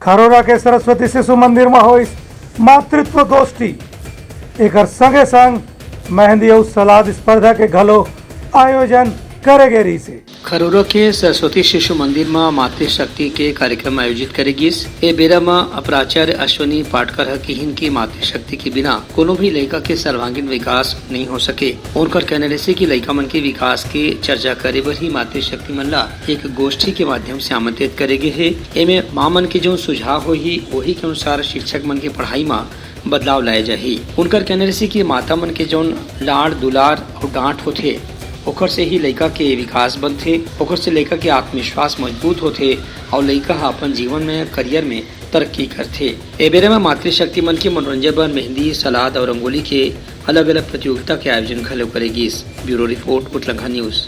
खरोरा के सरस्वती शिशु मंदिर में हुई मातृत्व गोष्ठी एक संगे संग मेहंदी और सलाद स्पर्धा के घलो आयोजन करे गेरी से। खरोरा के सरस्वती शिशु मंदिर में मातृशक्ति के कार्यक्रम आयोजित करेगी। ए बेरा में प्राचार्य अश्विनी पाटकर हकीन की मातृशक्ति के बिना कोनो भी लड़का के सर्वांगीण विकास नहीं हो सके। उनकर कहने से कि लड़का मन के विकास के चर्चा करे बर ही मातृशक्ति मन ला एक गोष्ठी के माध्यम से आमंत्रित करेगे है। एमे माँ मन के जो सुझाव हो ही वही के अनुसार शिक्षक मन के पढ़ाई में बदलाव लाए जाही। उनकर कहने से कि माता मन के जो लाड़ दुलार और डांट होते ओकर से ही लड़का के विकास बनते, ओकर से लड़का के आत्मविश्वास मजबूत होते और लड़का अपन जीवन में करियर में तरक्की करते। ए बेरे में मातृशक्ति मन के मनोरंजन बर मेहंदी सलाद और रंगोली के अलग अलग प्रतियोगिता के आयोजन घलो करेगी। ब्यूरो रिपोर्ट उतलंघा न्यूज।